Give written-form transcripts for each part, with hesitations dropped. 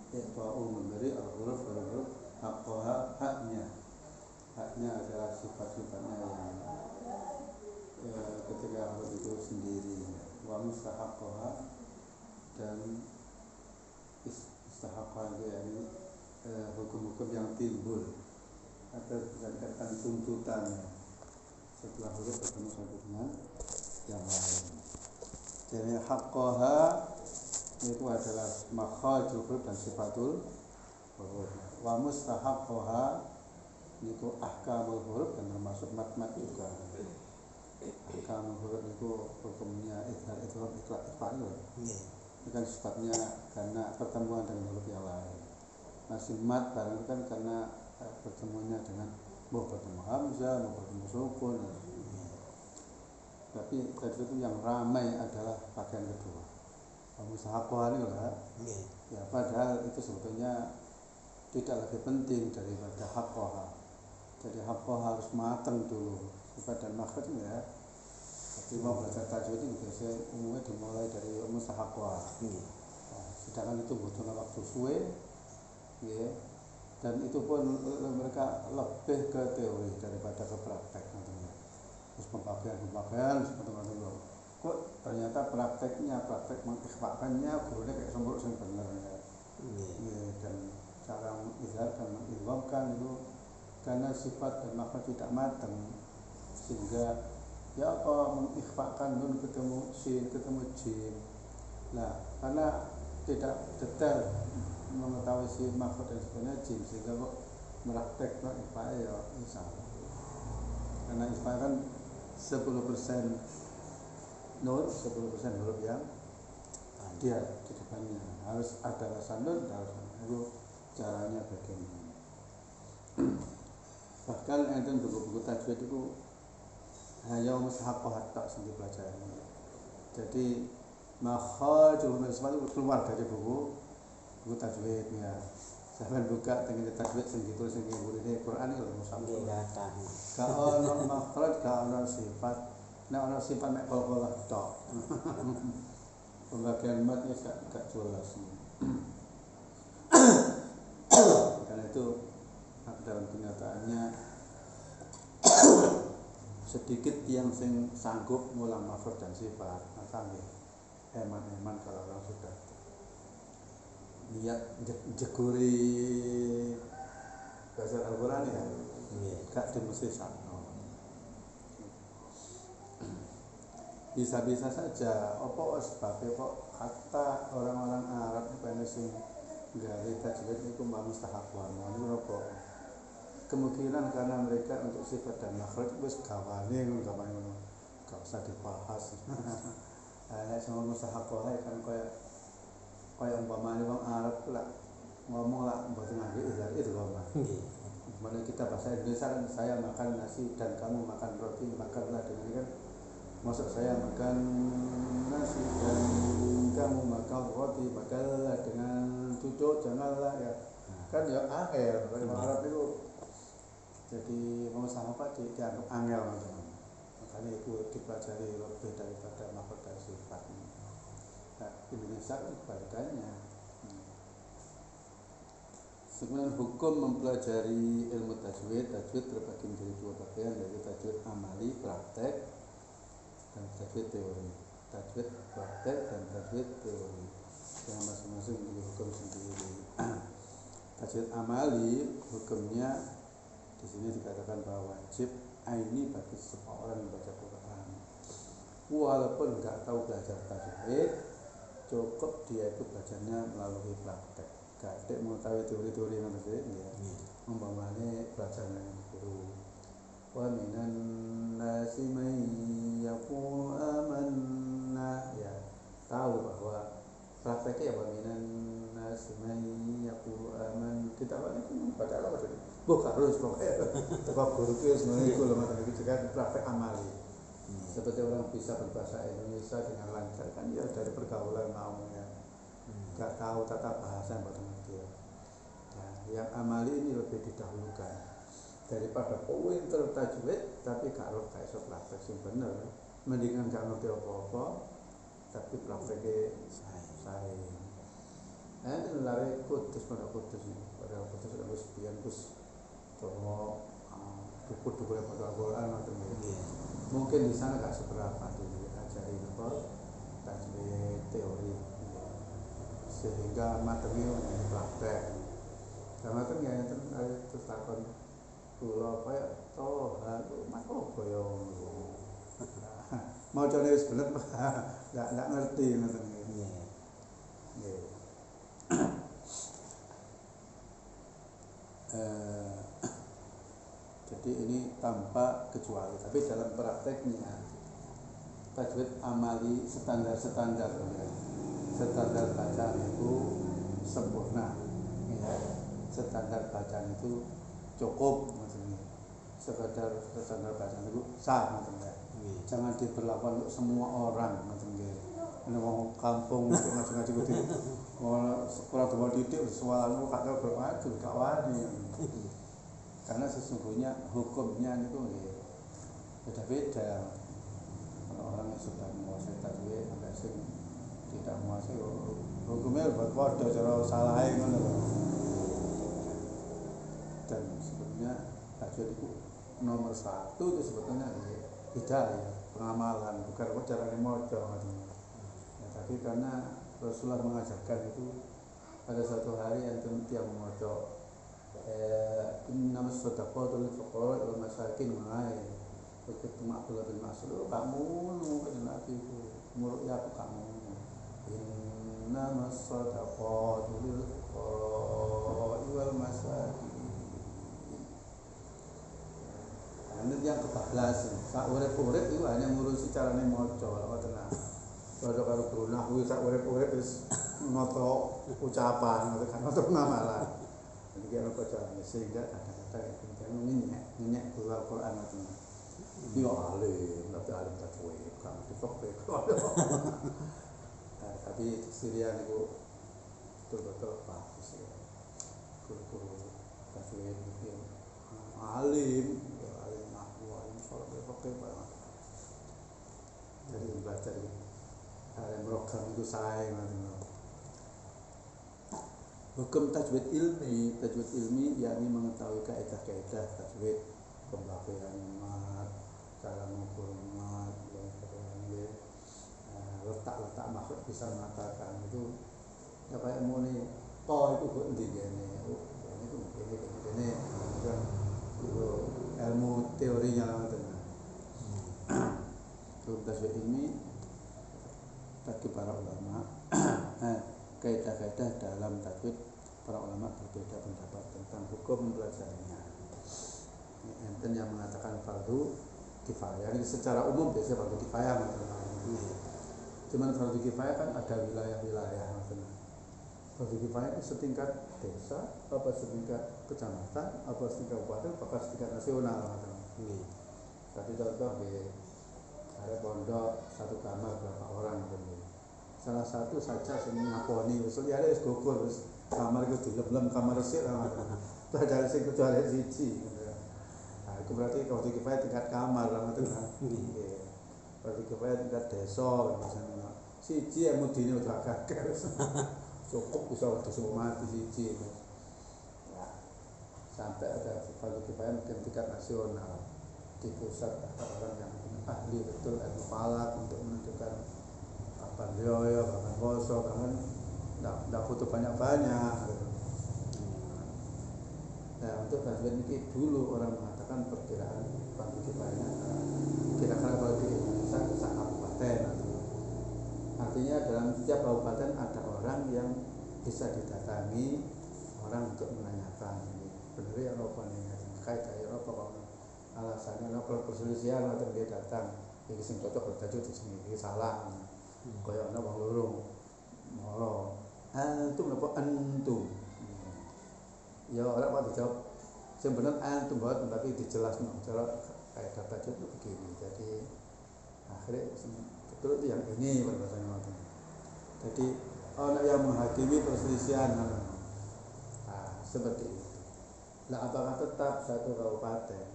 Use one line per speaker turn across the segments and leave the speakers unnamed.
Iqta'u memberi al-huruf haqqaha haknya adalah sifat-sifatnya yang ketika huruf itu sendiri, wa mustahaqqaha dan istahaqqah itu yakni hukum-hukum yang timbul atau berdasarkan tuntutannya setelah huruf bertemu satu dengan yang lain. Jadi haqqaha itu adalah makharijul huruf dan sifatul huruf. Wa mustahaqqaha itu ahkamul huruf dan termasuk mat juga. Ahkamul huruf itu hukumnya idhar, idgham, ikhfa itu. Itu kan sifatnya karena pertemuan dengan huruf yang lain. Masih mat barang kan karena pertemuannya dengan mau bertemu hamzah, mau bertemu sukun. Tapi tadi itu yang ramai adalah bagian kedua. Mustahaqqah ini lah. Ya padahal itu sebetulnya tidak lebih penting daripada haqqaha. Jadi haqqaha harus matang dulu. Sifat dan makhraj ya. Tapi mau belajar tajwid itu biasanya umumnya dimulai dari mustahaqqah. Sedangkan itu butuh waktu suwe, ya. Dan itu pun mereka lebih ke teori daripada ke praktek nantinya. Terus pembagian seperti itu. Kok ternyata praktek mengikhfakannya gurunya kayak sembur yang benar ya. Dan cara izhar dan mengidghamkan itu karena sifat dan makna tidak matang sehingga ya apa mengikhfakan nun ketemu sin ketemu jim. Nah, karena tidak detail mengetahui si makhluk dan sebenarnya jim sehingga kok meraktek ikhfa ya salah. Karena ikhfa kan 10% nun, 10% huruf yang dia di depannya harus ada rasa nun, itu caranya bagaimana. Bahkan enten buku-buku tajwid itu hanya mustahaqqah hatta sendiri pelajaran. Jadi makharijul huruf itu keluar dari buku tajwid ya. Sampai buka dengan tajwid sing ditulis sing ngene Quran iki lho musafir. Ka ono makhraj, ka ono sifat. Nek ono sifat nek kol-kolah tok. Pembagian matnya gak jelas. Karena itu dalam kenyataannya sedikit yang sanggup ngulang makhraj dan sifat. Maka eman-eman kalau orang sudah niat jeguri bahasa Al-Quran ya, gak dimesti sakno. Bisa-bisa saja, apa sebabnya kok kata orang-orang Arab itu sing gawe tajwid itu mustahaqqah. Ngono apa? Kemungkinan karena mereka untuk sifat dan makhraj wis gawane ngono. Gak usah dibahas. Nek semua mustahaqqah kan kaya umpamane wong Arab lah ngomong lah mboten nganggo izhar itu lho Mas. Mana kita bahasa Indonesia kan saya makan nasi dan kamu makan roti, makanlah dengan ini kan. Maksud saya makan nasi dan kamu makan roti, makanlah dengan cucuk, janganlah ya. Kan ya akhir dari Arab itu. Jadi mau apa dianggap angel macam. Makanya itu dipelajari lebih daripada makhluk dan sifat. Nah, Indonesia kan kebalikannya. Sebenarnya hukum mempelajari ilmu tajwid terbagi menjadi dua bagian, yaitu tajwid amali praktek dan tajwid teori. Tajwid praktek dan tajwid teori yang masing-masing memiliki hukum sendiri. Tajwid amali hukumnya di sini dikatakan bahwa wajib aini bagi seseorang yang membaca Quran. Walaupun nggak tahu belajar tajwid, cukup dia itu belajarnya melalui praktek. Gak mengetahui teori-teori yang ada ya. Umpamanya belajar dengan guru. Wa minan nasi may yaqulu amanna, ya tahu bahwa prakteknya wa minan nasi may yaqulu aman. Kita baca apa tadi? Bukan harus pokoknya. Tetap guru itu sebenarnya itu loh materi itu kan praktek amali. Seperti orang bisa berbahasa Indonesia dengan lancar kan ya dari pergaulan maunya. Gak tahu tata bahasa yang betul-betul ya. Nah, yang amali ini lebih didahulukan daripada pinter tajwid tapi gak iso praktek sing bener. Mendingan gak ngerti apa-apa tapi prakteknya sae. Enten lare Kudus pada Kudus ini, pada Kudus ada sepian terus coba dukur-dukur pada Al-Quran atau mungkin di sana gak seberapa diajari apa tajwid teori sehingga materi menjadi praktek. Karena kan ya enten terus takon kula kaya toha mak apa ya mau cari wis bener nggak ngerti ngoten nggih. Nggih. Jadi ini tanpa kecuali, tapi dalam prakteknya tajwid amali standar bacaan itu sempurna, ya. Standar bacaan itu cukup, maksudnya standar bacaan itu sah, maksudnya. Jangan diberlakukan untuk semua orang, maksudnya. Ini orang kampung untuk ngaji-ngaji gitu, sekolah dua didik soalnya kata berwajib gak wani. Karena sesungguhnya hukumnya itu beda-beda. Kalau orang yang sudah menguasai tajwid, ada yang tidak menguasai, hukumnya berpodo cara salahnya ngono lho. Dan sebetulnya tajwid itu nomor 1 itu sebetulnya hidayah, pengamalan, bukan caranya maca. Tapi karena Rasulullah mengajarkan itu pada suatu hari antum tiang maca innamas shadaqatu lil fuqara wal masakin wae. Begitu Abdullah bin Mas'ud kamu kan Nabi itu menurut aku kamu innamas shadaqatu lil fuqara wal masakin. Ini yang kebablasan. Sak urip-urip itu hanya ngurusi carane maca lho tenan. Padha karo guru nahwu sak urip-urip wis noto ucapan, noto kan noto ngamalan. Jadi kira carane sehingga kata-kata yang nyenyek guru Al-Qur'an itu. Yo alim, tapi alim tajwid, kamu dipek. Tapi Syria niku betul-betul bagus ya. Guru-guru tajwid itu alim nahwu, alim sholat dipek banget. Jadi belajar program itu saya hukum tajwid ilmi yakni mengetahui kaidah-kaidah tajwid, pembelajaran mat, cara mengukur mat, letak-letak makhluk bisa mengatakan itu ya kayak mau nih itu kok endi gini ini kan ilmu teorinya tenan. Hukum tajwid ilmi bagi para ulama, kaidah-kaidah dalam tajwid para ulama berbeda pendapat tentang hukum mempelajarinya. Enten yang mengatakan fardu kifayah. Ini secara umum biasanya fardu kifayah, cuman fardu kifayah kan ada wilayah-wilayah. Fardu kifayah itu setingkat desa, apa setingkat kecamatan, apa setingkat kabupaten, apa setingkat nasional. Tapi contoh ada pondok satu kamar berapa orang gitu. Salah satu saja sing ngakoni wis ya wis gugur wis kamar iku dilem-lem kamar resik lah. Padahal sing kecuali siji gitu ya. Nah, itu berarti kalau kifayah tingkat kamar lah ngoten kan. Nggih. Berarti kifayah tingkat desa misalnya. Siji ya mudine udah gagal. Cukup bisa wedhus mati siji. Ya. Sampai ada fardu kifayah mungkin tingkat nasional. Di pusat ada orang yang ahli betul ilmu falak untuk menentukan kapan rioyo, kapan poso, kapan tidak butuh banyak-banyak. Nah untuk tajwid ini dulu orang mengatakan perkiraan fardu kifayahnya kira-kira kalau di Indonesia sak kabupaten. Artinya dalam setiap kabupaten ada orang yang bisa didatangi orang untuk menanyakan ini benar ya apa nih kaidah apa kok alasannya kalau perselisihan atau dia datang ini sing cocok bertajud di sini ini salah kaya ana wong loro moro antum napa antum ya ora apa dijawab sing bener antum buat tapi dijelasno cara kaidah tajud itu begini. Jadi akhirnya betul itu yang ini bahasanya ngoten. Jadi orang yang menghakimi perselisihan seperti itu. Lah apakah tetap satu kabupaten?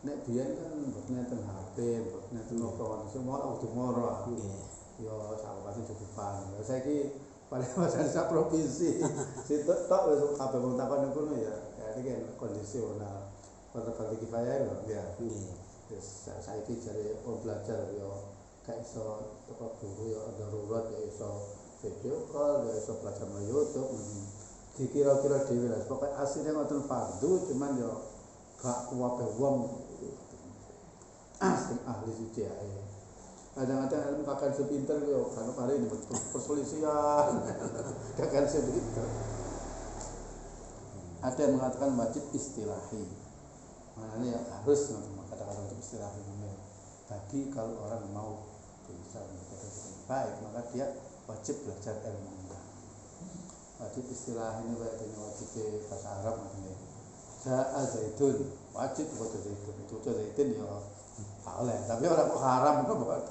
Nek biyen kan mbokne ten HP, mbokne ten apa semua kudu moro. Nggih. Ya sak kabupaten cukupan. Lah saiki paling masan sak provinsi. Situ tok wis kabeh wong takon ngono ya. Ya iki kan kondisional. Fardu kifayah lho ya.
Nggih.
Wis saiki jare pembelajar yo gak iso teko guru yo darurat ya iso video call ya iso belajar melalui YouTube. Dikira-kira dhewe lah. Pokoke asline ngoten fardu cuman yo gak kuwabe wong sing ahli suci ae. Kadang-kadang ilmu kakak sepinter yo kan mari ini perselisihan. Kakak sepinter. Ada yang mengatakan wajib istilahi. Maknanya ya harus kata-kata wajib istilahi benar. Bagi kalau orang mau bisa menjadi dengan baik, maka dia wajib belajar ilmu. Wajib istilahi ini berarti wajib bahasa Arab maknanya. Ja'a zaitun, wajib baca zaitun. Itu zaitun ya boleh, tapi orang kok haram itu bukan.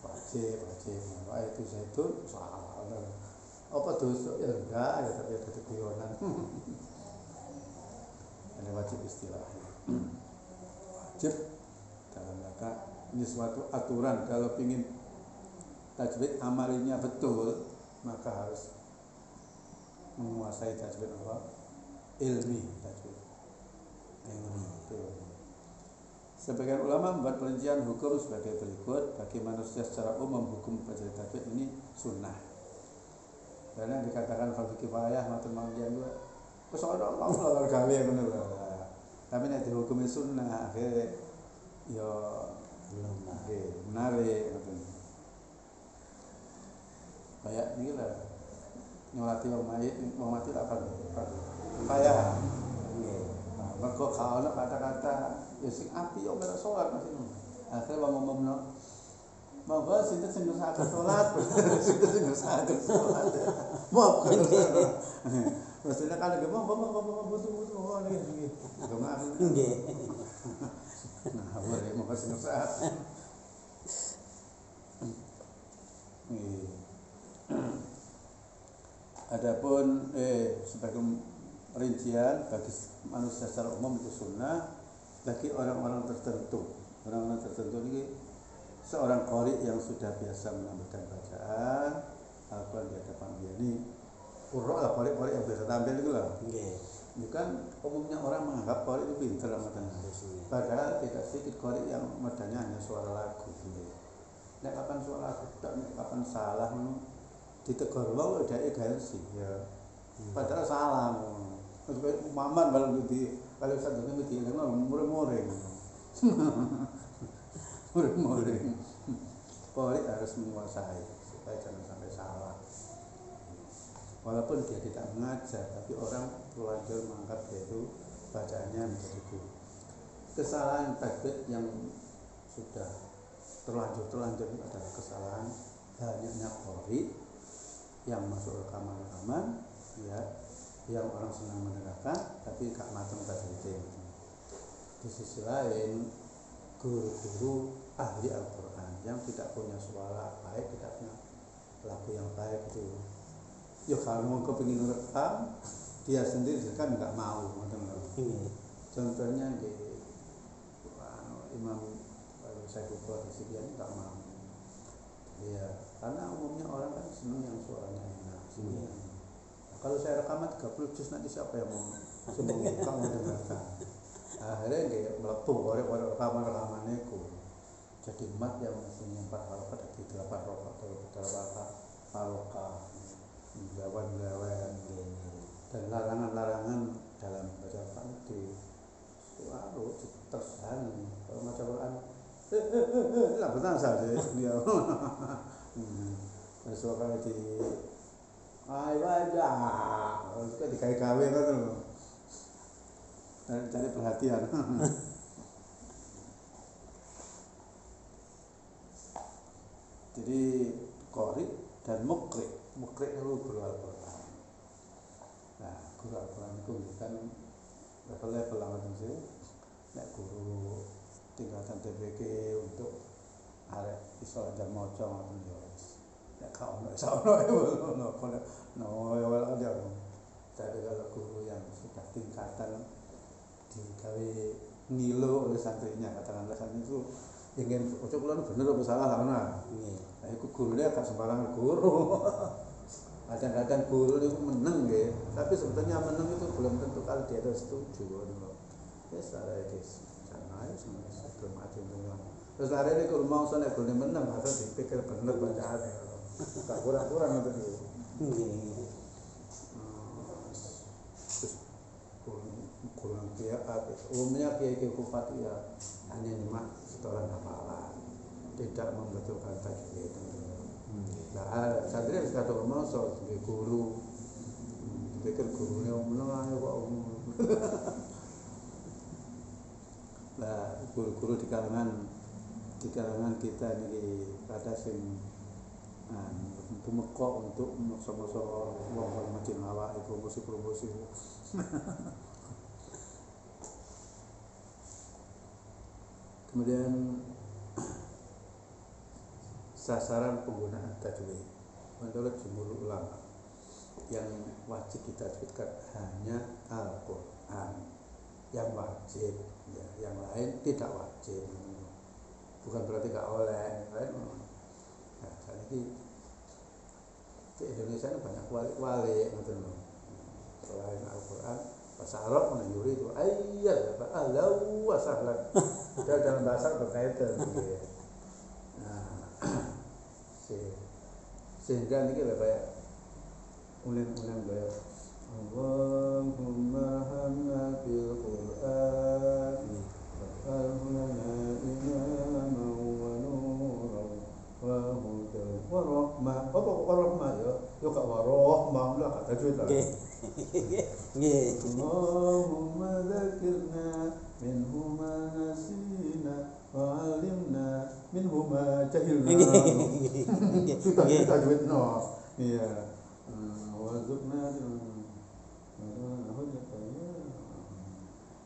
wajib. Wah itu zaitun salah. Apa dosa ya enggak ya tapi ada teguran. Ada wajib istilahi. Wajib dalam kata ini suatu aturan kalau ingin tajwid amalinya betul maka harus menguasai tajwid apa? Ilmi tajwid. Ilmi. Sebagian ulama membuat perincian hukum sebagai berikut. Bagi manusia secara umum hukum belajar tajwid ini sunnah. Karena dikatakan fardu kifayah matur manggian dua. Wis ana Allah gawe ngono lho. Tapi nek dihukumi sunnah akhirnya ya menarik ngoten. Kayak niki lah nyolati wong mati lah fardu kifayah. Nggih. Mergo gak ana kata-kata ya sing apik yo ora salat masih. Akhire wong ngomongno monggo sinten sing ngersakaken salat, sinten sing ngersakaken salat. Mau kan. Maksudnya kan nggih monggo butuh nggih. Nggih. Nah, boleh monggo sing ngersakaken. Nggih. Adapun sebagai rincian bagi manusia secara umum itu sunnah, bagi orang-orang tertentu ini seorang qari yang sudah biasa menampilkan bacaan Al-Quran di hadapan dia ini qurra lah, qari yang biasa tampil itu lah. Itu kan umumnya orang menganggap qari itu pintar padahal tidak sedikit qari yang modalnya hanya suara lagu. Nek kapan suara lagu, nek kapan salah ditegur wong dhek ganti ya. Padahal salah. Terus maman kalau sadurunge mesti ngono mureng-mureng. Mureng-mureng. Qari harus menguasai supaya jangan sampai salah. Walaupun dia tidak mengajar, tapi orang terlanjur menganggap dia itu bacaannya menjadi guru. Kesalahan tajwid yang sudah terlanjur adalah kesalahan banyaknya qari yang masuk rekaman-rekaman ya, yang orang senang mendengarkan tapi gak matang tajwidnya. Di sisi lain guru-guru ahli Al-Quran yang tidak punya suara baik, tidak punya lagu yang baik itu ya kalau mau kepingin rekam dia sendiri kan nggak mau. Contohnya di Imam Syafi'i di Syiah nggak mau ya, karena umumnya orang kan senang yang suaranya enak. Kalau saya rekaman 30 juz nanti siapa yang mau buka mendengarkan. Akhirnya kayak melepuh orang rekaman itu jadi mat yang mestinya 4 harokat jadi 8 harokat atau 8 harokat gawan-gawan dan larangan-larangan dalam baca Quran itu harus tersan. Kalau baca Quran lah betul saja dia suara di ayo aja suka digawe-gawe kan lho, cari perhatian. Jadi qari dan mukri itu guru Al-Quran. Nah, guru Al-Quran itu kan level-level apa sih? Nek guru tingkatan TPK untuk arek iso ajar maca ngoten ya. Nek gak ono iso ono aja. Tapi kalau guru yang sudah tingkatan digawe ngilo oleh santrinya, katakanlah santri itu ingin ojo kula bener apa salah ana. Nggih. Lah iku gurune gak sembarang guru. Kadang-kadang guru itu meneng ya, tapi sebetulnya meneng itu belum tentu kalau dia itu setuju. Ya secara etis, jangan aja semuanya sebelum mati meneng. Terus hari ini kalau mau sana guru meneng, harus dipikir bener bacaannya. Tak kurang-kurang itu dia. Terus kurang kiat. Umumnya kiai bupati ya hanya nyimak setoran hafalan, tidak membetulkan tajwid. Nah, santri harus kata mau sebagai guru, dipikir gurunya meneng ayo kok Nah, guru-guru di kalangan kita ini pada sing tumeka untuk maksa-maksa wong macam awak promosi. Kemudian sasaran penggunaan tajwid menurut jumhur ulama yang wajib ditajwidkan hanya Al-Quran yang wajib ya, yang lain tidak wajib, bukan berarti gak oleh lain. Nah, saat ini di Indonesia ini banyak wali selain Al-Quran bahasa Arab menunjuri itu ayat ahlau wasahlan dalam bahasa berkaitan gitu. Sehingga ini kayak ulang kayak Allahumma hamna bil Qur'an wa'alhulana imaman wa nuran wa hudan wa rahmah. Apa rahmah ya? Ya kak wa rahmah lah kata tajwid lah. Allahumma dzakirna minhu ma nasina wa 'allimna minhu ma jahilna. Sudah tajwid no. Iya. Warzuqna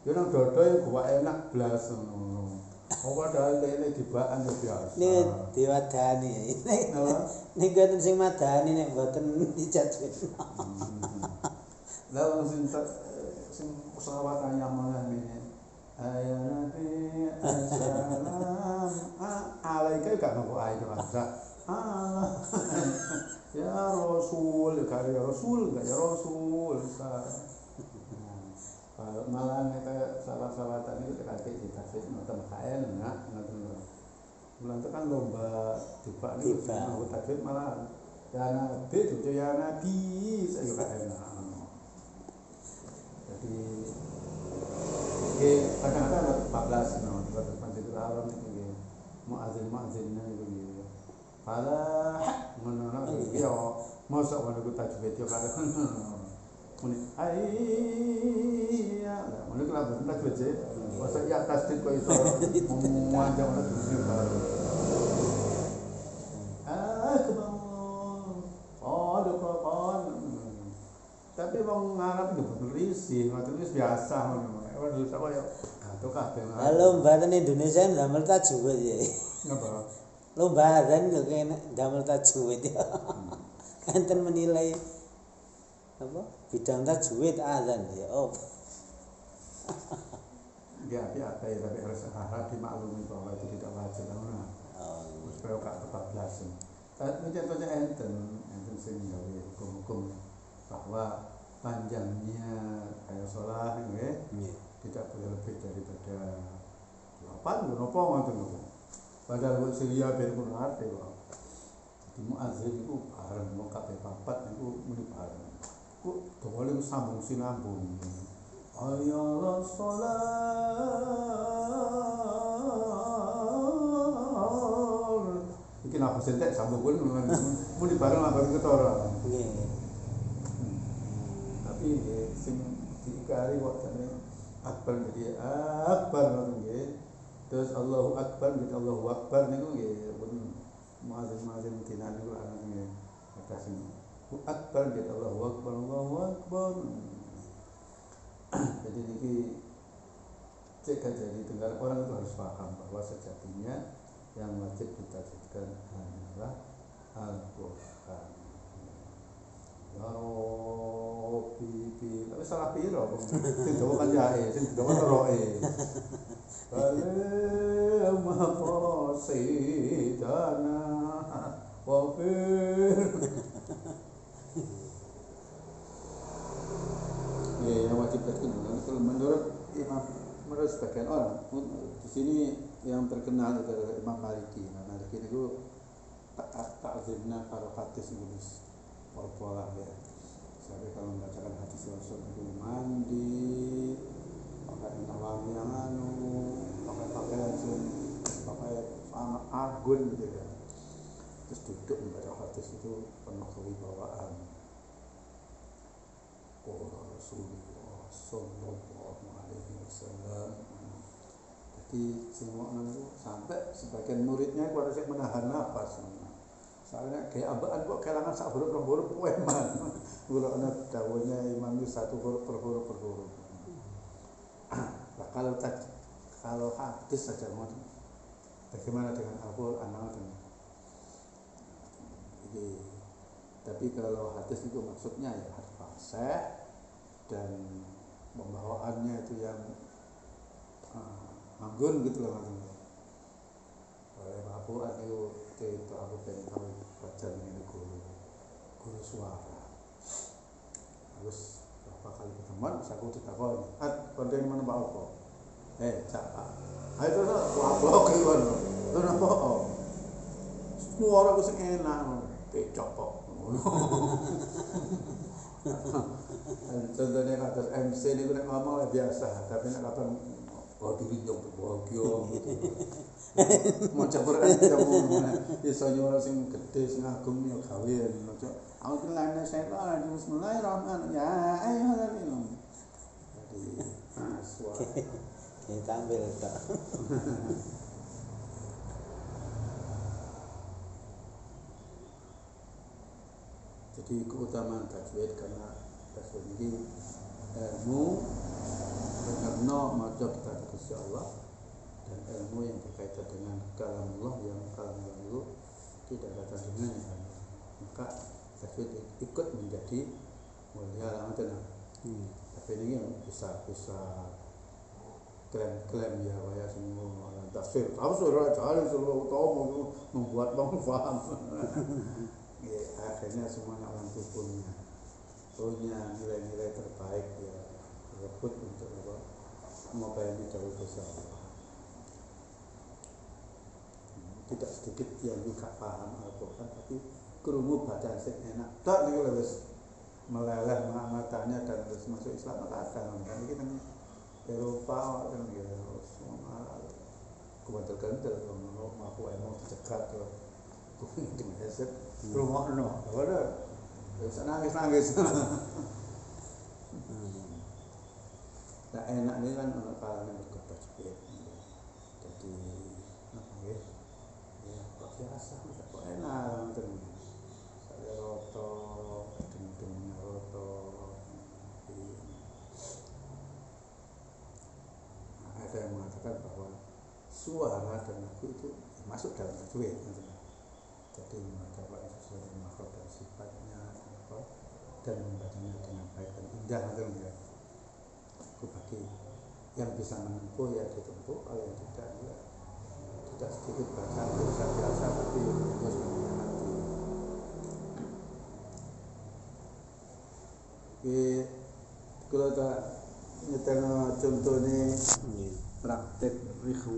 yo nang dodo yo gua enak blas ngono. Apa padahal ini dibaan yo biasa.
Nek diwadani. Nek ngoten sing madani nek mboten dijadwin.
Lah wong sing selawat ayam malah ngene. Ya Nabi assalam alaika gak nopo ae rasa. Allah. Ya Rasul, karya Rasul, enggak ya Rasul. Kalau malah kayak salah-salatan itu kakek dikasih nonton KN enggak nonton. Bulan itu kan lomba tiba nih mau tajwid malah ya Nabi itu ya Nabi saya juga enak. Jadi kadang-kadang ada 14 no, di Masjidil Haram itu muazin-muazinnya itu Falah ngono iki yo mosok ngono ku tajwid yo kare muni ayya ngono ku lagu tajwid sih mosok ya tasdid kok iso memanjang ngono dunia baru akbar tapi wong Arab yo berisi ngoten wis biasa ngono wis apa yo ato kabeh
lomba ten Indonesia ndamel tajwid ya
ngapa
lomba azan lho kene ndamel tajwid ya. Enten menilai apa? Bidang tajwid azan ya. Oh.
Ya, tapi harus dimaklumi bahwa itu tidak wajib karena supaya gak kebablasan. Tapi contohnya enten sing gawe hukum-hukum bahwa panjangnya kayak sholat tidak boleh lebih daripada 8 ngono ngoten lho. Padahal buat Syria biar pun ada kok. Di muazzin itu bareng mau kabeh papat itu muni bareng. Kok dole sambung sinambung. Ayalah sholat. Iki napa sentek sambung pun muni bareng lah bareng ketara.
Nggih.
Tapi sing diikari kok jane akbar jadi akbar ngoten nggih. Terus Allahu Akbar, gitu Allahu Akbar niku nggih pun muazin dinan niku ana nggih kata sing Akbar gitu Allahu Akbar. Jadi niki cek jadi dengar orang itu harus paham bahwa sejatinya yang wajib ditajwidkan hanyalah Al-Qur'an. Ya Rabbi, tapi salah piro sing dawa kan jae, sing dawa roe. Allahumma qasidana wa fir sebagian orang. Di sini yang terkenal adalah Imam Maliki. Nah, Maliki itu takzimnya kalau hadis itu pola ya. Sampai kalau membacakan hadis Rasul itu mandi, pakai wangi yang pakai agun gitu ya. Terus duduk membaca hadis itu penuh kewibawaan. Rasulullah sallallahu alaihi wasallam. Jadi semua orang itu sampai sebagian muridnya itu harus menahan nafas. Soalnya kayak abaan kok kelangan sak huruf poeman. Gurune dawuhnya imam itu satu huruf per huruf. Nah, kalau hadis saja mau bagaimana dengan Al-Qur'an tapi kalau hadis itu maksudnya ya hadis fasih dan pembawaannya itu yang anggun gitu loh maksudnya. Oleh Al-Qur'an itu aku pengen tahu baca ini guru suara. Terus berapa kali ketemuan saya aku ditakoni, konten mana Pak Opo? Cak Pak. Ayo terus blok iki lho. Terus apa? Suara aku sing enak. Pecok kok. Contohnya kata MC ini gue ngomong biasa, tapi nek kapan dirinjong bahagia gitu. Mau campur jamu iso nyuara sing gede sing agung yo gawe. Aku ki lane setan bismillahirrahmanirrahim. Ya ayyuhalladzina. Jadi suara
kita tampil Kak.
Jadi keutamaan tajwid karena tajwid ini ilmu benar-benar maca kitab Gusti Allah dan ilmu yang berkaitan dengan kalamullah yang kalamullah itu tidak ada tandingannya. Maka tajwid ikut menjadi mulia tenang. Tapi ini yang bisa klaim ya waya semua tafsir aja selalu tahu membuat orang paham. Ya, akhirnya semuanya orang punya nilai-nilai terbaik ya rebut untuk apa membayani jauh Gusti Allah. Tidak sedikit yang juga paham Al-Quran tapi krungu bacaan sing enak tak niku wis meleleh matanya dan terus masuk Islam kadang kan iki kan Eropa kan ya semua kuat-kuat kalau mau emosi dicegat tuh dengan headset rumahno ada bisa nangis nah enak ini kan untuk kalangan berkata tajwid jadi apa ya kok biasa kok enak gitu saya roto deng roto ada yang mengatakan bahwa suara dan lagu itu masuk dalam tajwid jadi membaca sesuai dengan makhluk dan sifatnya dan membacanya dengan baik dan indah ya. Aku bagi yang bisa menempuh ya ditempuh, kalau yang tidak ya tidak sedikit bacaan biasa tapi harus menyemangati. Kalau tak nyetel contohnya praktek rihu